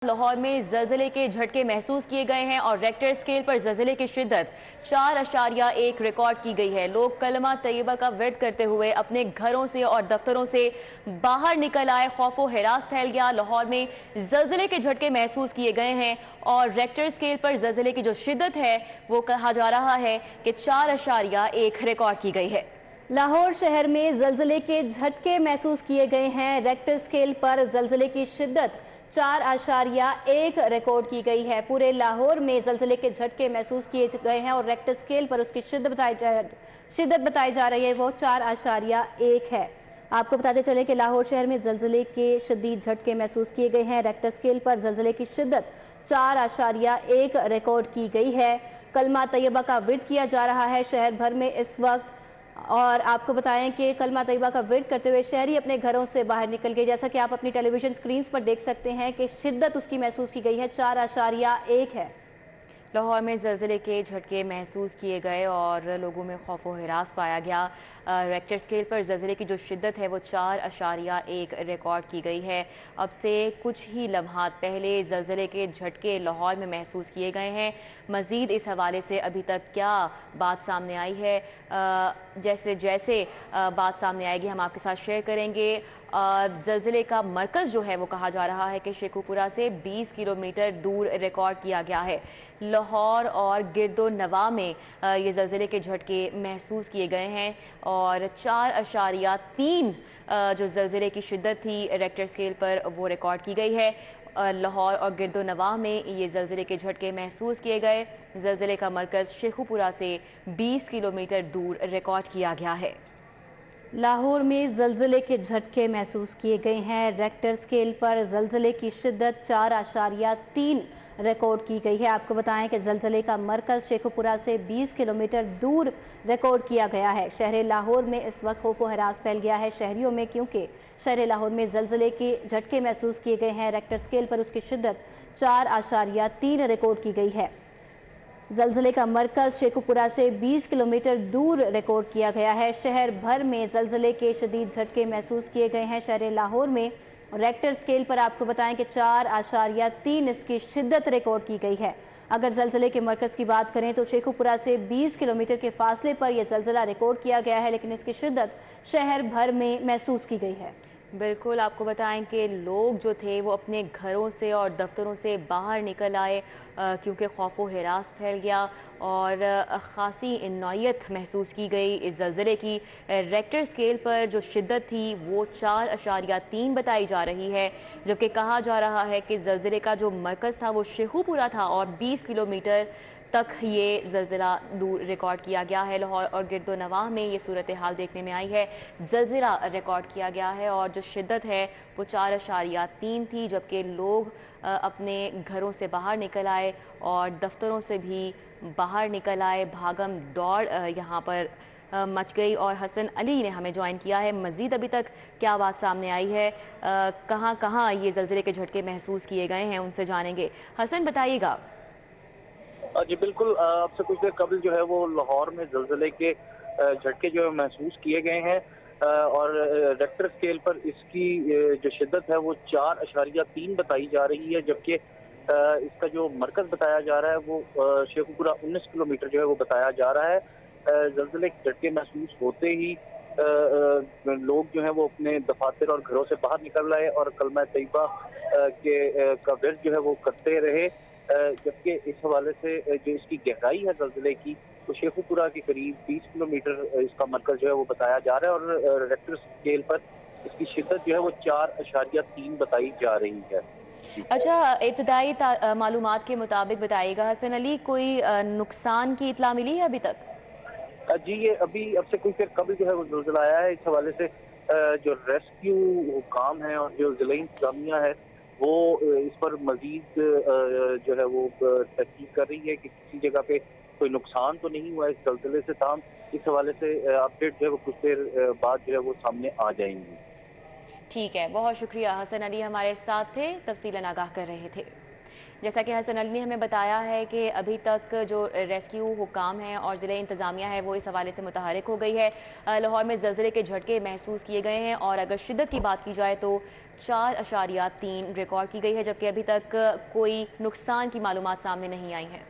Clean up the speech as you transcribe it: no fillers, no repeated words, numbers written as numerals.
लाहौर में ज़लज़ले के झटके महसूस किए गए हैं और रेक्टर स्केल पर ज़लज़ले की शिद्दत 4.1 रिकॉर्ड की गई है। लोग कलमा तैयबा का विर्द करते हुए अपने घरों से और दफ्तरों से बाहर निकल आए। खौफो हिरास फैल गया। लाहौर में ज़लज़ले के झटके महसूस किए गए हैं और रेक्टर स्केल पर ज़लज़ले की जो शिद्दत है वो कहा जा रहा है कि 4.1 रिकॉर्ड की गई है। लाहौर शहर में ज़लज़ले के झटके महसूस किए गए हैं। रेक्टर स्केल पर ज़लज़ले की शिद्दत 4.1 रिकॉर्ड की गई है। पूरे लाहौर में ज़लज़ले के झटके महसूस किए गए हैं और रेक्टर स्केल पर उसकी शिद्दत बताई जा रही है वो 4.1 है। आपको बताते चलें कि लाहौर शहर में ज़लज़ले के शदीद झटके महसूस किए गए हैं। रेक्टर स्केल पर ज़लज़ले की शिद्दत 4.1 रिकॉर्ड की गई है। कलमा तैयबा का विर्द किया जा रहा है शहर भर में इस वक्त। और आपको बताएं कि कलमा तैयबा का विर्द करते हुए शहरी अपने घरों से बाहर निकल गए। जैसा कि आप अपनी टेलीविजन स्क्रीन पर देख सकते हैं कि शिद्दत उसकी महसूस की गई है 4.1 है। लाहौर में ज़लज़ले के झटके महसूस किए गए और लोगों में खौफ व हिरास पाया गया। रेक्टर स्केल पर ज़लज़ले की जो शिद्दत है वो 4.1 रिकॉर्ड की गई है। अब से कुछ ही लम्हात पहले ज़लज़ले के झटके लाहौर में महसूस किए गए हैं। मज़ीद इस हवाले से अभी तक क्या बात सामने आई है, जैसे जैसे बात सामने आएगी हम आपके साथ शेयर करेंगे। ज़लज़ले का मरकज़ जो है वो कहा जा रहा है कि शेखुपुरा से 20 किलोमीटर दूर रिकॉर्ड किया गया है। लाहौर और गिरदो नवा में ये ज़लज़ले के झटके महसूस किए गए हैं और 4.3 जो ज़लज़ले की शिद्दत थी रेक्टर स्केल पर वो रिकॉर्ड की गई है। लाहौर और गिरदो नवाह में ये ज़लज़ले के झटके महसूस किए गए। ज़लज़ले का मरकज़ शेखुपुरा से 20 किलोमीटर दूर रिकॉर्ड किया गया है। लाहौर में ज़लज़ले के झटके महसूस किए गए हैं। रेक्टर स्केल पर ज़लज़ले की शिद्दत 4.3 रिकॉर्ड की गई है। आपको बताएं कि ज़लज़ले का मरकज़ शेखुपुरा से 20 किलोमीटर दूर रिकॉर्ड किया गया है। शहर लाहौर में इस वक्त खौफ व हरास फैल गया है शहरियों में, क्योंकि शहर लाहौर में ज़लज़ले के झटके महसूस किए गए हैं। रेक्टर स्केल पर उसकी शिद्दत 4.3 रिकॉर्ड की गई है। ज़लज़ले का मरकज़ शेखुपुरा से 20 किलोमीटर दूर रिकॉर्ड किया गया है। शहर भर में ज़लज़ले के शदीद झटके महसूस किए गए हैं। शहर लाहौर में रेक्टर स्केल पर आपको बताएं कि 4.3 इसकी शिद्दत रिकॉर्ड की गई है। अगर ज़लज़ले के मरकज़ की बात करें तो शेखुपुरा से 20 किलोमीटर के फासले पर यह ज़लज़ला रिकॉर्ड किया गया है, लेकिन इसकी शिद्दत शहर भर में महसूस की गई है। बिल्कुल, आपको बताएं कि लोग जो थे वो अपने घरों से और दफ्तरों से बाहर निकल आए क्योंकि खौफ व हिरास फैल गया और ख़ासी नौयत महसूस की गई इस ज़लज़ले की। रेक्टर स्केल पर जो शिद्दत थी वो 4.3 बताई जा रही है, जबकि कहा जा रहा है कि ज़लज़ले का जो मरकज़ था वो शेखुपुरा था और 20 किलोमीटर तक ये ज़लज़ला दूर रिकॉर्ड किया गया है। लाहौर और गिरदो नवाह में ये सूरत हाल देखने में आई है। ज़लज़ला रिकॉर्ड किया गया है और जो शिद्दत है वो 4.3 थी, जबकि लोग अपने घरों से बाहर निकल आए और दफ्तरों से भी बाहर निकल आए। भागम दौड़ यहाँ पर मच गई और हसन अली ने हमें ज्वाइन किया है। मज़ीद अभी तक क्या बात सामने आई है, कहाँ कहाँ ये ज़लज़ले के झटके महसूस किए गए हैं, उनसे जानेंगे। हसन, बताइएगा। जी बिल्कुल, आपसे कुछ देर कबल जो है वो लाहौर में ज़लज़ले के झटके जो है महसूस किए गए हैं और रेक्टर स्केल पर इसकी जो शिद्दत है वो 4.3 बताई जा रही है, जबकि इसका जो मरकज़ बताया जा रहा है वो शेखुपुरा 19 किलोमीटर जो है वो बताया जा रहा है। ज़लज़ले के झटके महसूस होते ही लोग जो है वो अपने दफातर और घरों से बाहर निकल रहे और कलमा तैयबा का विर्द जो है वो करते रहे। जबकि इस हवाले से जो इसकी गहराई है ज़लज़ले की तो शेखुपुरा के करीब 20 किलोमीटर इसका मरकज़ जो है वो बताया जा रहा है और रेक्टर स्केल पर इसकी शिद्दत जो है वो 4.3 बताई जा रही है। अच्छा, इब्तदाई मालूमात के मुताबिक बताइएगा हसन अली, कोई नुकसान की इत्ला मिली है अभी तक? जी ये अभी अब से कुछ देर कबल जो है वो ज़लज़ला आया है। इस हवाले से जो रेस्क्यू काम है और जो ज़िला इंतज़ामिया है वो इस पर मजीद जो है वो तहकीक कर रही है कि किसी जगह पे कोई नुकसान तो नहीं हुआ इस ज़लज़ले से। ताम इस हवाले से अपडेट जो है वो कुछ देर बाद जो है वो सामने आ जाएंगी। ठीक है, बहुत शुक्रिया। हसन अली हमारे साथ थे, तफसीलन आगाह कर रहे थे। जैसा कि हसन अली ने हमें बताया है कि अभी तक जो रेस्क्यू हुकाम हैं और ज़िले इंतज़ामिया है वो इस हवाले से मुतहरिक हो गई है। लाहौर में ज़लज़ले के झटके महसूस किए गए हैं और अगर शिद्दत की बात की जाए तो 4.3 रिकॉर्ड की गई है, जबकि अभी तक कोई नुकसान की मालूमात सामने नहीं आई हैं।